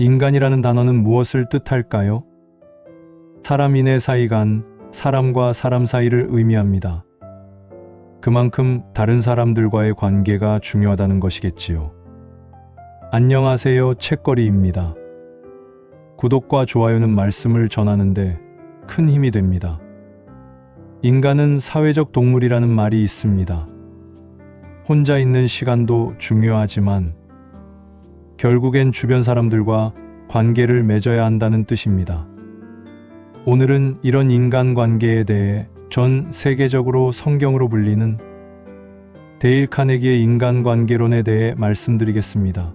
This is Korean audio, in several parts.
인간이라는 단어는 무엇을 뜻할까요? 사람인의 사이 간, 사람과 사람 사이를 의미합니다. 그만큼 다른 사람들과의 관계가 중요하다는 것이겠지요. 안녕하세요, 책거리입니다. 구독과 좋아요는 말씀을 전하는데 큰 힘이 됩니다. 인간은 사회적 동물이라는 말이 있습니다. 혼자 있는 시간도 중요하지만 결국엔 주변 사람들과 관계를 맺어야 한다는 뜻입니다. 오늘은 이런 인간관계에 대해 전 세계적으로 성경으로 불리는 데일 카네기의 인간관계론에 대해 말씀드리겠습니다.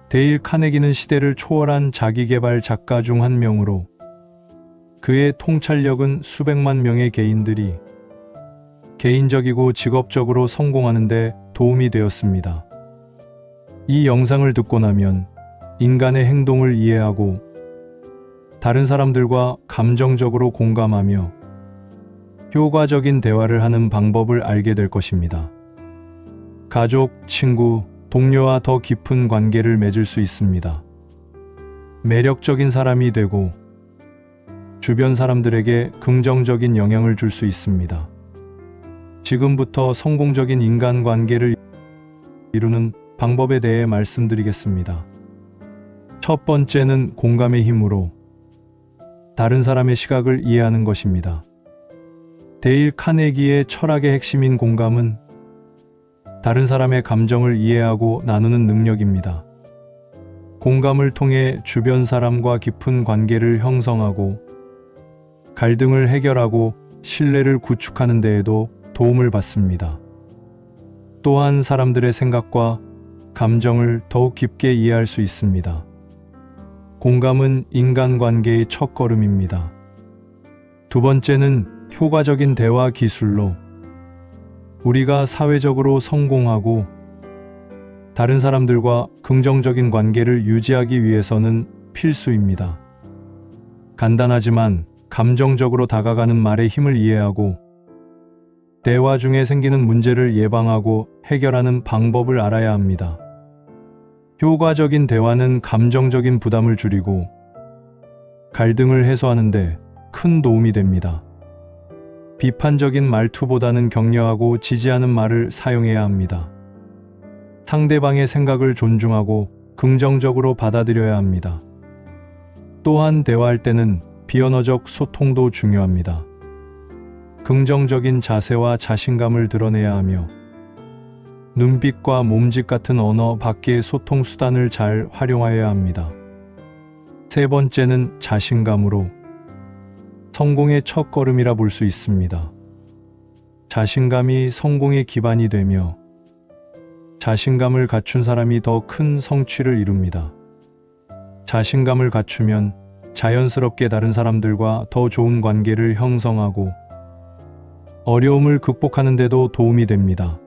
데일 카네기는 시대를 초월한 자기계발 작가 중 한 명으로 그의 통찰력은 수백만 명의 개인들이 개인적이고 직업적으로 성공하는 데 도움이 되었습니다. 이 영상을 듣고 나면 인간의 행동을 이해하고 다른 사람들과 감정적으로 공감하며 효과적인 대화를 하는 방법을 알게 될 것입니다. 가족, 친구, 동료와 더 깊은 관계를 맺을 수 있습니다. 매력적인 사람이 되고 주변 사람들에게 긍정적인 영향을 줄 수 있습니다. 지금부터 성공적인 인간관계를 이루는 방법에 대해 말씀드리겠습니다. 첫 번째는 공감의 힘으로 다른 사람의 시각을 이해하는 것입니다. 데일 카네기의 철학의 핵심인 공감은 다른 사람의 감정을 이해하고 나누는 능력입니다. 공감을 통해 주변 사람과 깊은 관계를 형성하고 갈등을 해결하고 신뢰를 구축하는 데에도 도움을 받습니다. 또한 사람들의 생각과 감정을 더욱 깊게 이해할 수 있습니다. 공감은 인간관계의 첫걸음입니다. 두 번째는 효과적인 대화 기술로 우리가 사회적으로 성공하고 다른 사람들과 긍정적인 관계를 유지하기 위해서는 필수입니다. 간단하지만 감정적으로 다가가는 말의 힘을 이해하고 대화 중에 생기는 문제를 예방하고 해결하는 방법을 알아야 합니다. 효과적인 대화는 감정적인 부담을 줄이고 갈등을 해소하는 데 큰 도움이 됩니다. 비판적인 말투보다는 격려하고 지지하는 말을 사용해야 합니다. 상대방의 생각을 존중하고 긍정적으로 받아들여야 합니다. 또한 대화할 때는 비언어적 소통도 중요합니다. 긍정적인 자세와 자신감을 드러내야 하며 눈빛과 몸짓 같은 언어 밖의 소통 수단을 잘 활용하여야 합니다. 세 번째는 자신감으로 성공의 첫걸음이라 볼 수 있습니다. 자신감이 성공의 기반이 되며 자신감을 갖춘 사람이 더 큰 성취를 이룹니다. 자신감을 갖추면 자연스럽게 다른 사람들과 더 좋은 관계를 형성하고 어려움을 극복하는 데도 도움이 됩니다.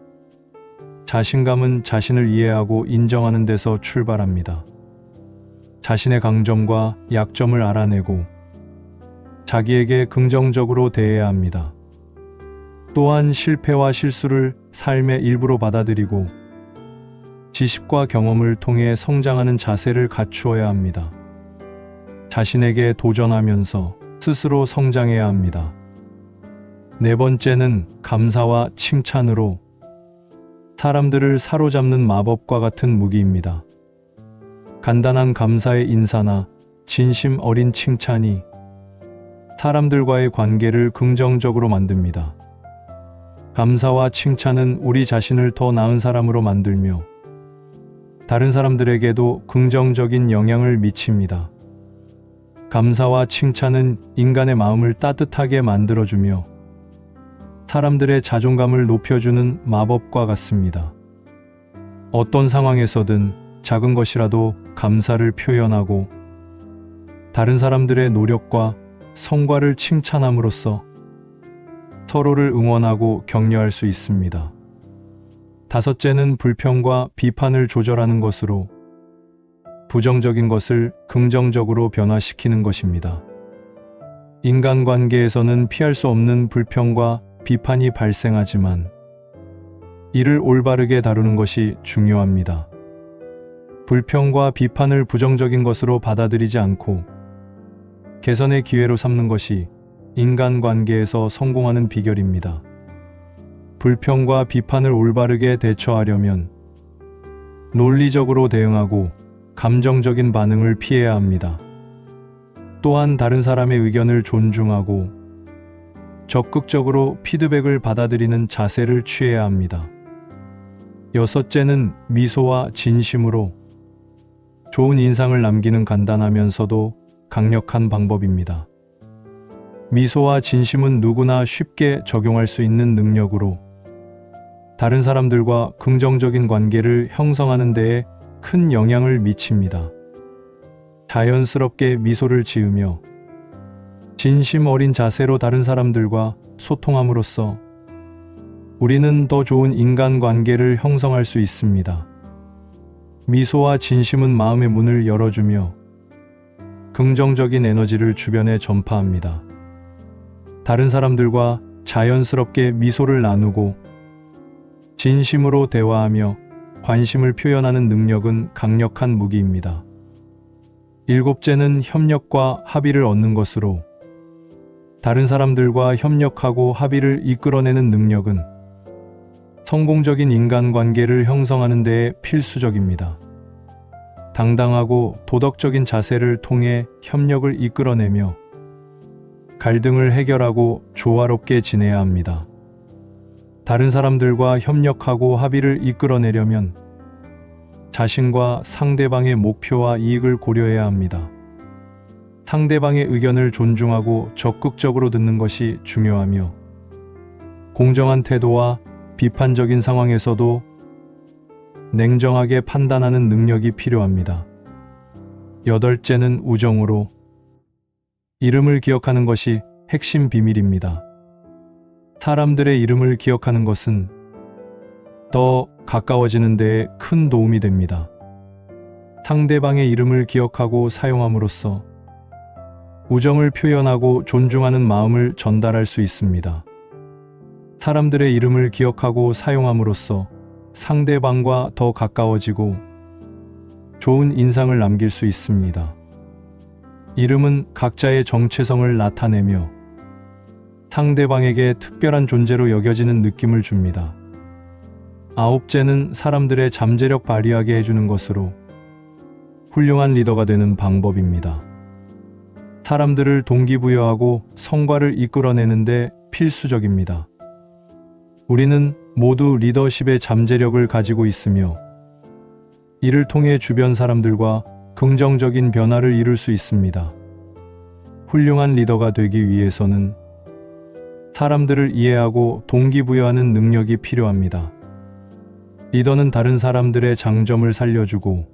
자신감은 자신을 이해하고 인정하는 데서 출발합니다. 자신의 강점과 약점을 알아내고 자기에게 긍정적으로 대해야 합니다. 또한 실패와 실수를 삶의 일부로 받아들이고 지식과 경험을 통해 성장하는 자세를 갖추어야 합니다. 자신에게 도전하면서 스스로 성장해야 합니다. 네 번째는 감사와 칭찬으로 사람들을 사로잡는 마법과 같은 무기입니다. 간단한 감사의 인사나 진심 어린 칭찬이 사람들과의 관계를 긍정적으로 만듭니다. 감사와 칭찬은 우리 자신을 더 나은 사람으로 만들며 다른 사람들에게도 긍정적인 영향을 미칩니다. 감사와 칭찬은 인간의 마음을 따뜻하게 만들어주며 사람들의 자존감을 높여주는 마법과 같습니다. 어떤 상황에서든 작은 것이라도 감사를 표현하고 다른 사람들의 노력과 성과를 칭찬함으로써 서로를 응원하고 격려할 수 있습니다. 다섯째는 불평과 비판을 조절하는 것으로 부정적인 것을 긍정적으로 변화시키는 것입니다. 인간관계에서는 피할 수 없는 불평과 비판이 발생하지만 이를 올바르게 다루는 것이 중요합니다. 불평과 비판을 부정적인 것으로 받아들이지 않고 개선의 기회로 삼는 것이 인간관계에서 성공하는 비결입니다. 불평과 비판을 올바르게 대처하려면 논리적으로 대응하고 감정적인 반응을 피해야 합니다. 또한 다른 사람의 의견을 존중하고 적극적으로 피드백을 받아들이는 자세를 취해야 합니다. 여섯째는 미소와 진심으로 좋은 인상을 남기는 간단하면서도 강력한 방법입니다. 미소와 진심은 누구나 쉽게 적용할 수 있는 능력으로 다른 사람들과 긍정적인 관계를 형성하는 데에 큰 영향을 미칩니다. 자연스럽게 미소를 지으며 진심 어린 자세로 다른 사람들과 소통함으로써 우리는 더 좋은 인간관계를 형성할 수 있습니다. 미소와 진심은 마음의 문을 열어주며 긍정적인 에너지를 주변에 전파합니다. 다른 사람들과 자연스럽게 미소를 나누고 진심으로 대화하며 관심을 표현하는 능력은 강력한 무기입니다. 일곱째는 협력과 합의를 얻는 것으로 다른 사람들과 협력하고 합의를 이끌어내는 능력은 성공적인 인간관계를 형성하는 데에 필수적입니다. 당당하고 도덕적인 자세를 통해 협력을 이끌어내며 갈등을 해결하고 조화롭게 지내야 합니다. 다른 사람들과 협력하고 합의를 이끌어내려면 자신과 상대방의 목표와 이익을 고려해야 합니다. 상대방의 의견을 존중하고 적극적으로 듣는 것이 중요하며 공정한 태도와 비판적인 상황에서도 냉정하게 판단하는 능력이 필요합니다. 여덟째는 우정으로 이름을 기억하는 것이 핵심 비밀입니다. 사람들의 이름을 기억하는 것은 더 가까워지는 데에 큰 도움이 됩니다. 상대방의 이름을 기억하고 사용함으로써 우정을 표현하고 존중하는 마음을 전달할 수 있습니다. 사람들의 이름을 기억하고 사용함으로써 상대방과 더 가까워지고 좋은 인상을 남길 수 있습니다. 이름은 각자의 정체성을 나타내며 상대방에게 특별한 존재로 여겨지는 느낌을 줍니다. 아홉째는 사람들의 잠재력 발휘하게 해주는 것으로 훌륭한 리더가 되는 방법입니다. 사람들을 동기부여하고 성과를 이끌어내는데 필수적입니다. 우리는 모두 리더십의 잠재력을 가지고 있으며 이를 통해 주변 사람들과 긍정적인 변화를 이룰 수 있습니다. 훌륭한 리더가 되기 위해서는 사람들을 이해하고 동기부여하는 능력이 필요합니다. 리더는 다른 사람들의 장점을 살려주고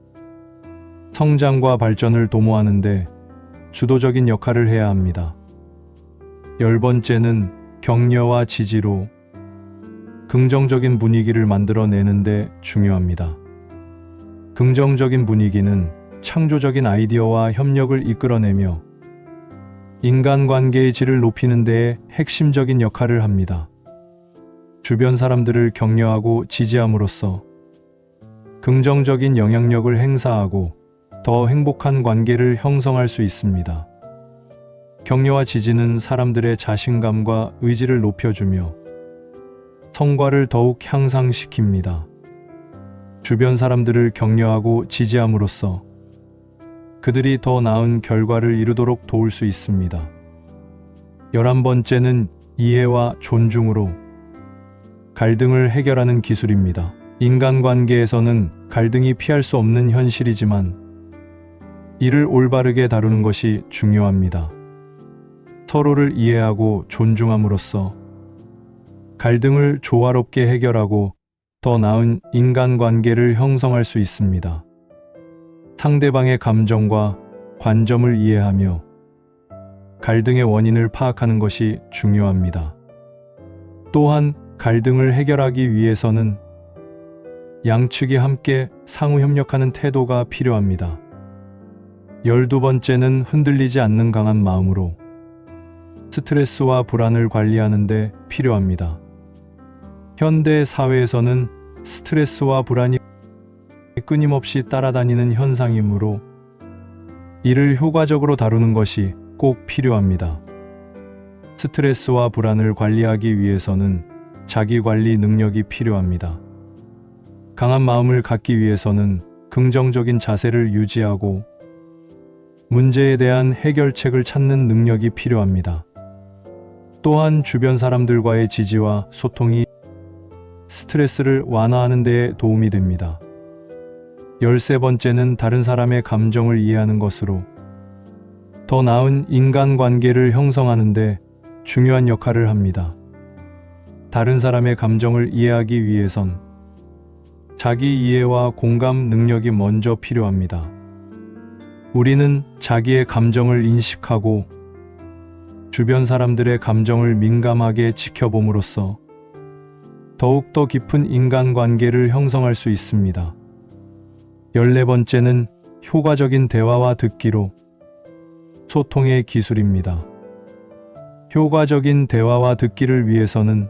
성장과 발전을 도모하는데 주도적인 역할을 해야 합니다. 열 번째는 격려와 지지로 긍정적인 분위기를 만들어내는데 중요합니다. 긍정적인 분위기는 창조적인 아이디어와 협력을 이끌어내며 인간관계의 질을 높이는 데에 핵심적인 역할을 합니다. 주변 사람들을 격려하고 지지함으로써 긍정적인 영향력을 행사하고 더 행복한 관계를 형성할 수 있습니다. 격려와 지지는 사람들의 자신감과 의지를 높여주며 성과를 더욱 향상시킵니다. 주변 사람들을 격려하고 지지함으로써 그들이 더 나은 결과를 이루도록 도울 수 있습니다. 11번째는 이해와 존중으로 갈등을 해결하는 기술입니다. 인간관계에서는 갈등이 피할 수 없는 현실이지만 이를 올바르게 다루는 것이 중요합니다. 서로를 이해하고 존중함으로써 갈등을 조화롭게 해결하고 더 나은 인간관계를 형성할 수 있습니다. 상대방의 감정과 관점을 이해하며 갈등의 원인을 파악하는 것이 중요합니다. 또한 갈등을 해결하기 위해서는 양측이 함께 상호 협력하는 태도가 필요합니다. 12번째는 흔들리지 않는 강한 마음으로 스트레스와 불안을 관리하는 데 필요합니다. 현대 사회에서는 스트레스와 불안이 끊임없이 따라다니는 현상이므로 이를 효과적으로 다루는 것이 꼭 필요합니다. 스트레스와 불안을 관리하기 위해서는 자기 관리 능력이 필요합니다. 강한 마음을 갖기 위해서는 긍정적인 자세를 유지하고 문제에 대한 해결책을 찾는 능력이 필요합니다. 또한 주변 사람들과의 지지와 소통이 스트레스를 완화하는 데 도움이 됩니다. 13번째는 다른 사람의 감정을 이해하는 것으로 더 나은 인간관계를 형성하는 데 중요한 역할을 합니다. 다른 사람의 감정을 이해하기 위해선 자기 이해와 공감 능력이 먼저 필요합니다. 우리는 자기의 감정을 인식하고 주변 사람들의 감정을 민감하게 지켜봄으로써 더욱더 깊은 인간관계를 형성할 수 있습니다. 14번째는 효과적인 대화와 듣기로 소통의 기술입니다. 효과적인 대화와 듣기를 위해서는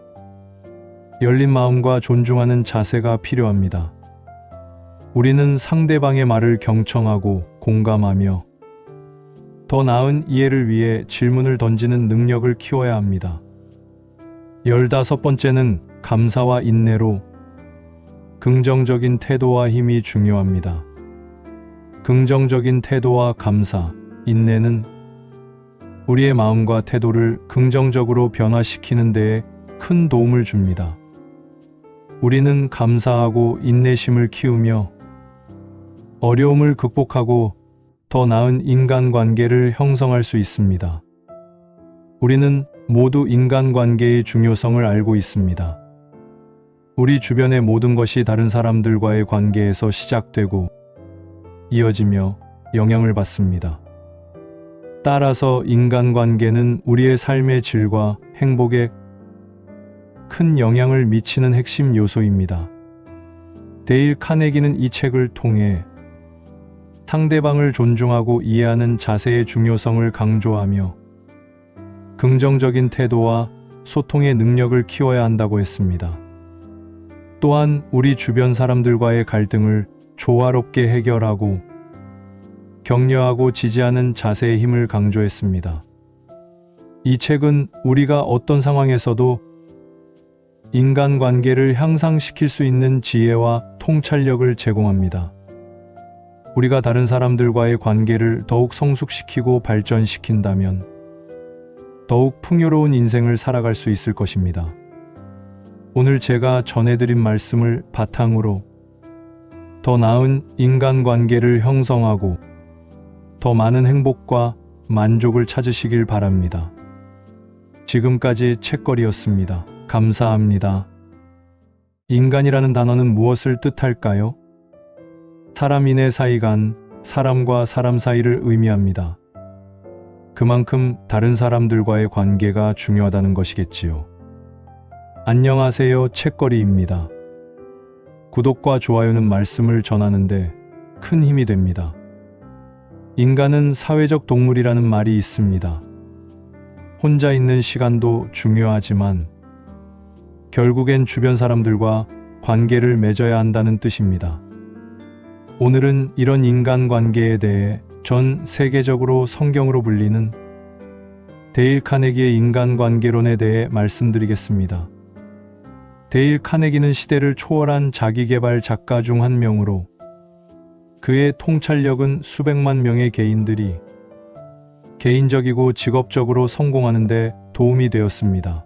열린 마음과 존중하는 자세가 필요합니다. 우리는 상대방의 말을 경청하고 공감하며 더 나은 이해를 위해 질문을 던지는 능력을 키워야 합니다. 15번째는 감사와 인내로 긍정적인 태도와 힘이 중요합니다. 긍정적인 태도와 감사, 인내는 우리의 마음과 태도를 긍정적으로 변화시키는 데에 큰 도움을 줍니다. 우리는 감사하고 인내심을 키우며 어려움을 극복하고 더 나은 인간관계를 형성할 수 있습니다. 우리는 모두 인간관계의 중요성을 알고 있습니다. 우리 주변의 모든 것이 다른 사람들과의 관계에서 시작되고 이어지며 영향을 받습니다. 따라서 인간관계는 우리의 삶의 질과 행복에 큰 영향을 미치는 핵심 요소입니다. 데일 카네기는 이 책을 통해 상대방을 존중하고 이해하는 자세의 중요성을 강조하며 긍정적인 태도와 소통의 능력을 키워야 한다고 했습니다. 또한 우리 주변 사람들과의 갈등을 조화롭게 해결하고 격려하고 지지하는 자세의 힘을 강조했습니다. 이 책은 우리가 어떤 상황에서도 인간관계를 향상시킬 수 있는 지혜와 통찰력을 제공합니다. 우리가 다른 사람들과의 관계를 더욱 성숙시키고 발전시킨다면 더욱 풍요로운 인생을 살아갈 수 있을 것입니다. 오늘 제가 전해드린 말씀을 바탕으로 더 나은 인간관계를 형성하고 더 많은 행복과 만족을 찾으시길 바랍니다. 지금까지 책거리였습니다. 감사합니다. 인간이라는 단어는 무엇을 뜻할까요? 사람인의 사이 간, 사람과 사람 사이를 의미합니다. 그만큼 다른 사람들과의 관계가 중요하다는 것이겠지요. 안녕하세요, 책거리입니다. 구독과 좋아요는 말씀을 전하는데 큰 힘이 됩니다. 인간은 사회적 동물이라는 말이 있습니다. 혼자 있는 시간도 중요하지만 결국엔 주변 사람들과 관계를 맺어야 한다는 뜻입니다. 오늘은 이런 인간관계에 대해 전 세계적으로 성경으로 불리는 데일 카네기의 인간관계론에 대해 말씀드리겠습니다. 데일 카네기는 시대를 초월한 자기계발 작가 중 한 명으로 그의 통찰력은 수백만 명의 개인들이 개인적이고 직업적으로 성공하는 데 도움이 되었습니다.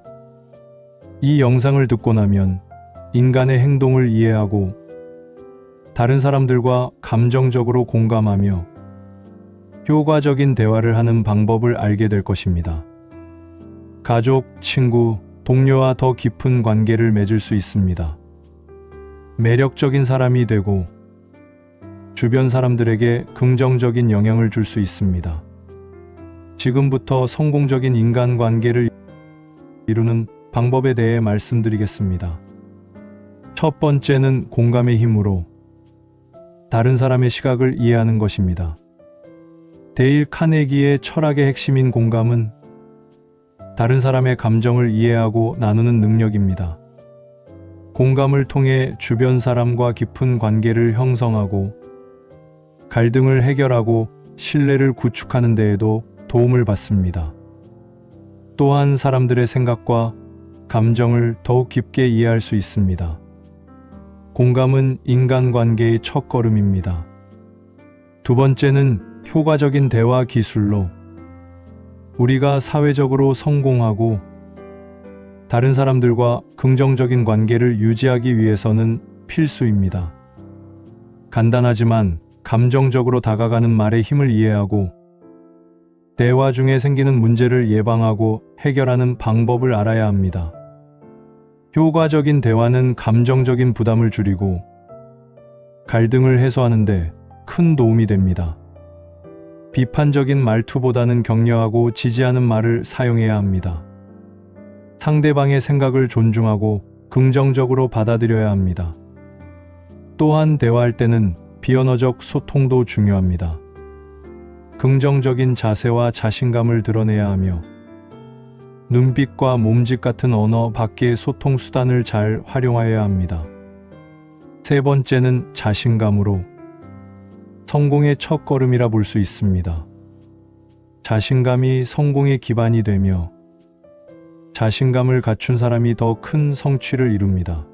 이 영상을 듣고 나면 인간의 행동을 이해하고 다른 사람들과 감정적으로 공감하며 효과적인 대화를 하는 방법을 알게 될 것입니다. 가족, 친구, 동료와 더 깊은 관계를 맺을 수 있습니다. 매력적인 사람이 되고 주변 사람들에게 긍정적인 영향을 줄 수 있습니다. 지금부터 성공적인 인간관계를 이루는 방법에 대해 말씀드리겠습니다. 첫 번째는 공감의 힘으로 다른 사람의 시각을 이해하는 것입니다. 데일 카네기의 철학의 핵심인 공감은 다른 사람의 감정을 이해하고 나누는 능력입니다. 공감을 통해 주변 사람과 깊은 관계를 형성하고 갈등을 해결하고 신뢰를 구축하는 데에도 도움을 받습니다. 또한 사람들의 생각과 감정을 더욱 깊게 이해할 수 있습니다. 공감은 인간관계의 첫걸음입니다. 두 번째는 효과적인 대화 기술로 우리가 사회적으로 성공하고 다른 사람들과 긍정적인 관계를 유지하기 위해서는 필수입니다. 간단하지만 감정적으로 다가가는 말의 힘을 이해하고 대화 중에 생기는 문제를 예방하고 해결하는 방법을 알아야 합니다. 효과적인 대화는 감정적인 부담을 줄이고 갈등을 해소하는 데 큰 도움이 됩니다. 비판적인 말투보다는 격려하고 지지하는 말을 사용해야 합니다. 상대방의 생각을 존중하고 긍정적으로 받아들여야 합니다. 또한 대화할 때는 비언어적 소통도 중요합니다. 긍정적인 자세와 자신감을 드러내야 하며 눈빛과 몸짓 같은 언어 밖의 소통 수단을 잘 활용하여야 합니다. 세 번째는 자신감으로 성공의 첫걸음이라 볼 수 있습니다. 자신감이 성공의 기반이 되며 자신감을 갖춘 사람이 더 큰 성취를 이룹니다.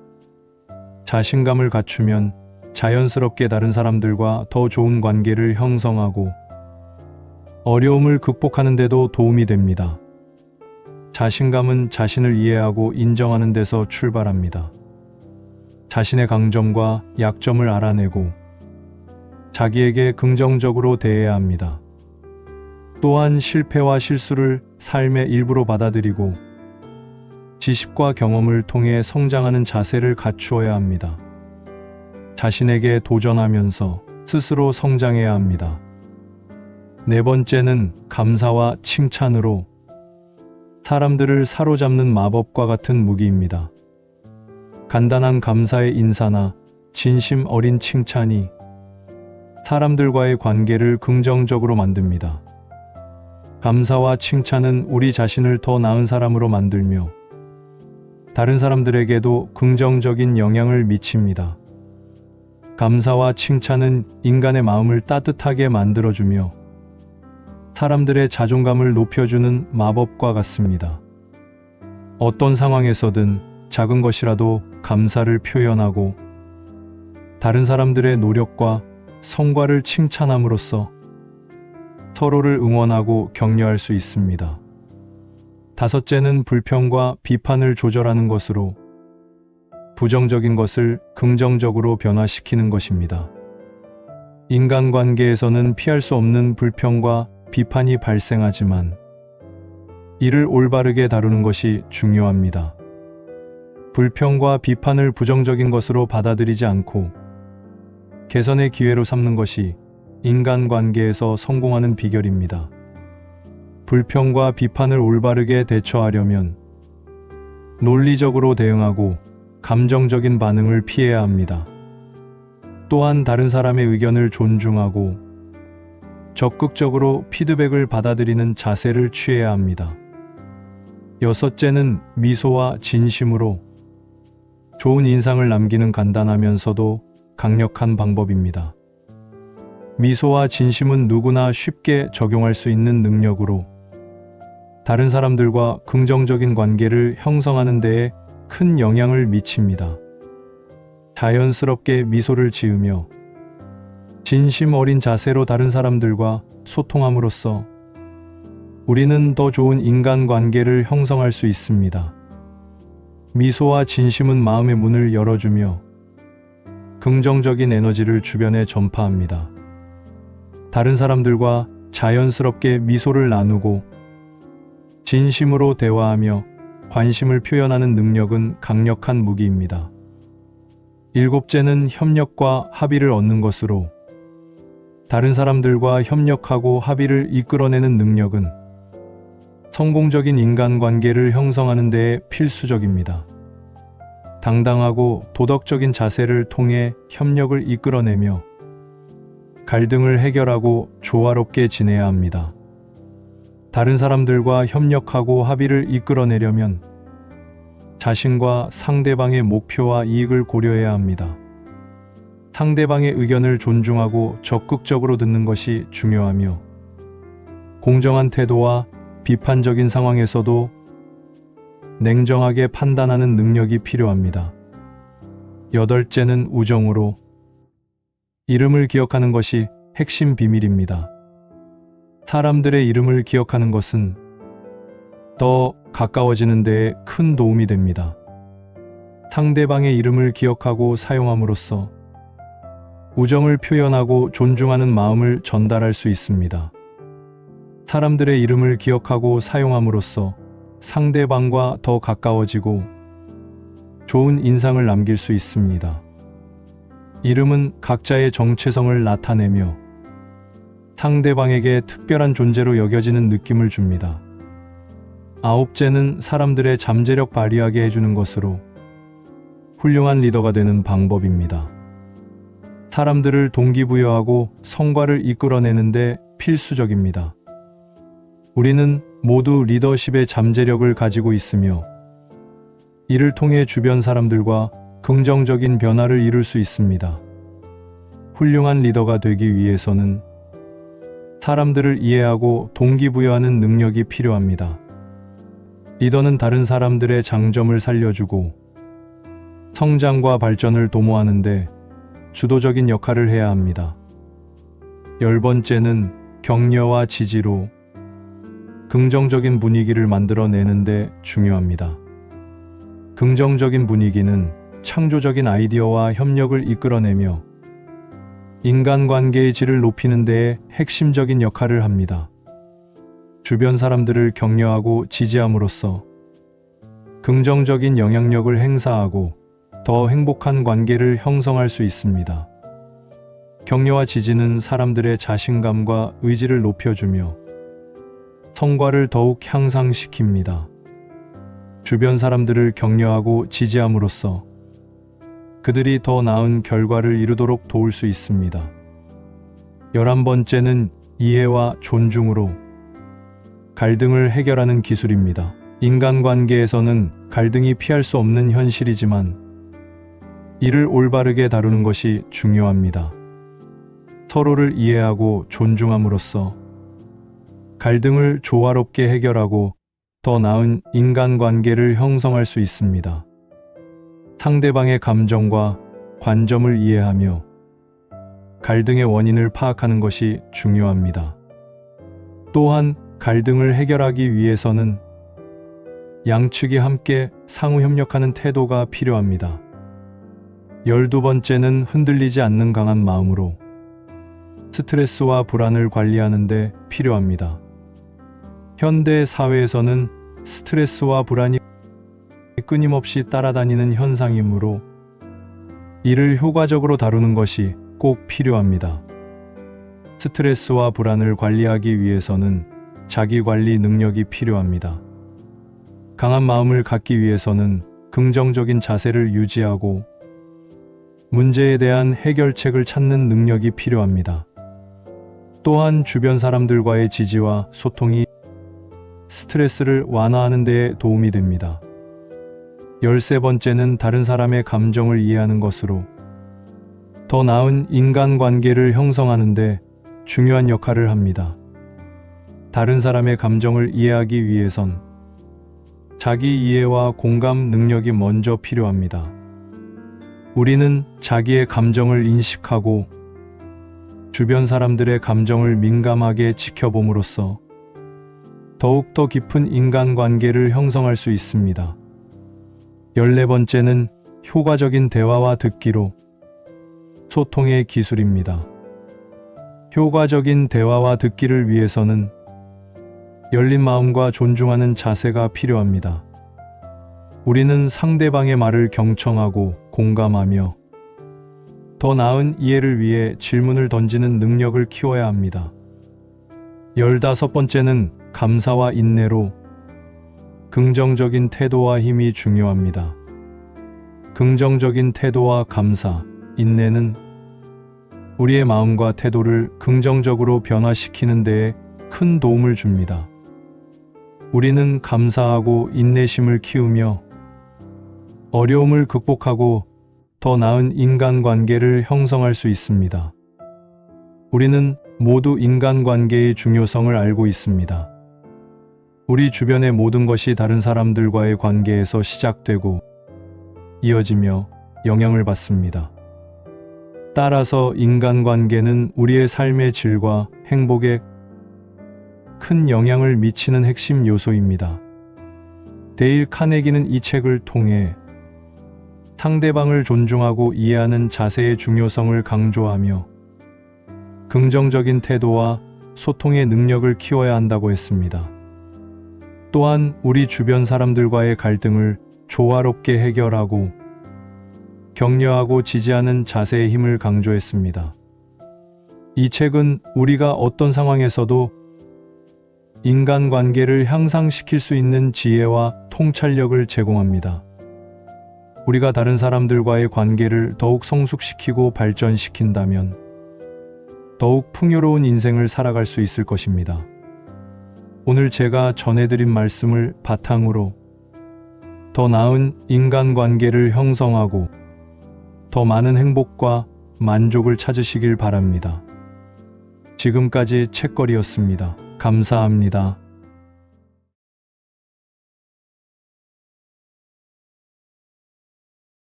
자신감을 갖추면 자연스럽게 다른 사람들과 더 좋은 관계를 형성하고 어려움을 극복하는 데도 도움이 됩니다. 자신감은 자신을 이해하고 인정하는 데서 출발합니다. 자신의 강점과 약점을 알아내고 자기에게 긍정적으로 대해야 합니다. 또한 실패와 실수를 삶의 일부로 받아들이고 지식과 경험을 통해 성장하는 자세를 갖추어야 합니다. 자신에게 도전하면서 스스로 성장해야 합니다. 네 번째는 감사와 칭찬으로 사람들을 사로잡는 마법과 같은 무기입니다. 간단한 감사의 인사나 진심 어린 칭찬이 사람들과의 관계를 긍정적으로 만듭니다. 감사와 칭찬은 우리 자신을 더 나은 사람으로 만들며 다른 사람들에게도 긍정적인 영향을 미칩니다. 감사와 칭찬은 인간의 마음을 따뜻하게 만들어주며 사람들의 자존감을 높여주는 마법과 같습니다. 어떤 상황에서든 작은 것이라도 감사를 표현하고 다른 사람들의 노력과 성과를 칭찬함으로써 서로를 응원하고 격려할 수 있습니다. 다섯째는 불평과 비판을 조절하는 것으로 부정적인 것을 긍정적으로 변화시키는 것입니다. 인간관계에서는 피할 수 없는 불평과 비판이 발생하지만 이를 올바르게 다루는 것이 중요합니다. 불평과 비판을 부정적인 것으로 받아들이지 않고 개선의 기회로 삼는 것이 인간관계에서 성공하는 비결입니다. 불평과 비판을 올바르게 대처하려면 논리적으로 대응하고 감정적인 반응을 피해야 합니다. 또한 다른 사람의 의견을 존중하고 적극적으로 피드백을 받아들이는 자세를 취해야 합니다. 여섯째는 미소와 진심으로 좋은 인상을 남기는 간단하면서도 강력한 방법입니다. 미소와 진심은 누구나 쉽게 적용할 수 있는 능력으로 다른 사람들과 긍정적인 관계를 형성하는 데에 큰 영향을 미칩니다. 자연스럽게 미소를 지으며 진심 어린 자세로 다른 사람들과 소통함으로써 우리는 더 좋은 인간관계를 형성할 수 있습니다. 미소와 진심은 마음의 문을 열어주며 긍정적인 에너지를 주변에 전파합니다. 다른 사람들과 자연스럽게 미소를 나누고 진심으로 대화하며 관심을 표현하는 능력은 강력한 무기입니다. 일곱째는 협력과 합의를 얻는 것으로 다른 사람들과 협력하고 합의를 이끌어내는 능력은 성공적인 인간관계를 형성하는 데에 필수적입니다. 당당하고 도덕적인 자세를 통해 협력을 이끌어내며 갈등을 해결하고 조화롭게 지내야 합니다. 다른 사람들과 협력하고 합의를 이끌어내려면 자신과 상대방의 목표와 이익을 고려해야 합니다. 상대방의 의견을 존중하고 적극적으로 듣는 것이 중요하며, 공정한 태도와 비판적인 상황에서도 냉정하게 판단하는 능력이 필요합니다. 여덟째는 우정으로 이름을 기억하는 것이 핵심 비밀입니다. 사람들의 이름을 기억하는 것은 더 가까워지는 데에 큰 도움이 됩니다. 상대방의 이름을 기억하고 사용함으로써 우정을 표현하고 존중하는 마음을 전달할 수 있습니다. 사람들의 이름을 기억하고 사용함으로써 상대방과 더 가까워지고 좋은 인상을 남길 수 있습니다. 이름은 각자의 정체성을 나타내며 상대방에게 특별한 존재로 여겨지는 느낌을 줍니다. 아홉째는 사람들의 잠재력 발휘하게 해주는 것으로 훌륭한 리더가 되는 방법입니다. 사람들을 동기부여하고 성과를 이끌어내는데 필수적입니다. 우리는 모두 리더십의 잠재력을 가지고 있으며 이를 통해 주변 사람들과 긍정적인 변화를 이룰 수 있습니다. 훌륭한 리더가 되기 위해서는 사람들을 이해하고 동기부여하는 능력이 필요합니다. 리더는 다른 사람들의 장점을 살려주고 성장과 발전을 도모하는데 주도적인 역할을 해야 합니다. 10번째는 격려와 지지로 긍정적인 분위기를 만들어내는데 중요합니다. 긍정적인 분위기는 창조적인 아이디어와 협력을 이끌어내며 인간관계의 질을 높이는 데에 핵심적인 역할을 합니다. 주변 사람들을 격려하고 지지함으로써 긍정적인 영향력을 행사하고 더 행복한 관계를 형성할 수 있습니다. 격려와 지지는 사람들의 자신감과 의지를 높여주며 성과를 더욱 향상시킵니다. 주변 사람들을 격려하고 지지함으로써 그들이 더 나은 결과를 이루도록 도울 수 있습니다. 11번째는 이해와 존중으로 갈등을 해결하는 기술입니다. 인간관계에서는 갈등이 피할 수 없는 현실이지만 이를 올바르게 다루는 것이 중요합니다. 서로를 이해하고 존중함으로써 갈등을 조화롭게 해결하고 더 나은 인간관계를 형성할 수 있습니다. 상대방의 감정과 관점을 이해하며 갈등의 원인을 파악하는 것이 중요합니다. 또한 갈등을 해결하기 위해서는 양측이 함께 상호 협력하는 태도가 필요합니다. 12번째는 흔들리지 않는 강한 마음으로 스트레스와 불안을 관리하는 데 필요합니다. 현대 사회에서는 스트레스와 불안이 끊임없이 따라다니는 현상이므로 이를 효과적으로 다루는 것이 꼭 필요합니다. 스트레스와 불안을 관리하기 위해서는 자기관리 능력이 필요합니다. 강한 마음을 갖기 위해서는 긍정적인 자세를 유지하고 문제에 대한 해결책을 찾는 능력이 필요합니다. 또한 주변 사람들과의 지지와 소통이 스트레스를 완화하는 데 도움이 됩니다. 13번째는 다른 사람의 감정을 이해하는 것으로 더 나은 인간관계를 형성하는 데 중요한 역할을 합니다. 다른 사람의 감정을 이해하기 위해선 자기 이해와 공감 능력이 먼저 필요합니다. 우리는 자기의 감정을 인식하고 주변 사람들의 감정을 민감하게 지켜봄으로써 더욱더 깊은 인간관계를 형성할 수 있습니다. 14번째는 효과적인 대화와 듣기로 소통의 기술입니다. 효과적인 대화와 듣기를 위해서는 열린 마음과 존중하는 자세가 필요합니다. 우리는 상대방의 말을 경청하고 공감하며 더 나은 이해를 위해 질문을 던지는 능력을 키워야 합니다. 15번째는 감사와 인내로 긍정적인 태도와 힘이 중요합니다. 긍정적인 태도와 감사, 인내는 우리의 마음과 태도를 긍정적으로 변화시키는 데에 큰 도움을 줍니다. 우리는 감사하고 인내심을 키우며 어려움을 극복하고 더 나은 인간관계를 형성할 수 있습니다. 우리는 모두 인간관계의 중요성을 알고 있습니다. 우리 주변의 모든 것이 다른 사람들과의 관계에서 시작되고 이어지며 영향을 받습니다. 따라서 인간관계는 우리의 삶의 질과 행복에 큰 영향을 미치는 핵심 요소입니다. 데일 카네기는 이 책을 통해 상대방을 존중하고 이해하는 자세의 중요성을 강조하며 긍정적인 태도와 소통의 능력을 키워야 한다고 했습니다. 또한 우리 주변 사람들과의 갈등을 조화롭게 해결하고 격려하고 지지하는 자세의 힘을 강조했습니다. 이 책은 우리가 어떤 상황에서도 인간관계를 향상시킬 수 있는 지혜와 통찰력을 제공합니다. 우리가 다른 사람들과의 관계를 더욱 성숙시키고 발전시킨다면 더욱 풍요로운 인생을 살아갈 수 있을 것입니다. 오늘 제가 전해드린 말씀을 바탕으로 더 나은 인간관계를 형성하고 더 많은 행복과 만족을 찾으시길 바랍니다. 지금까지 책거리였습니다. 감사합니다.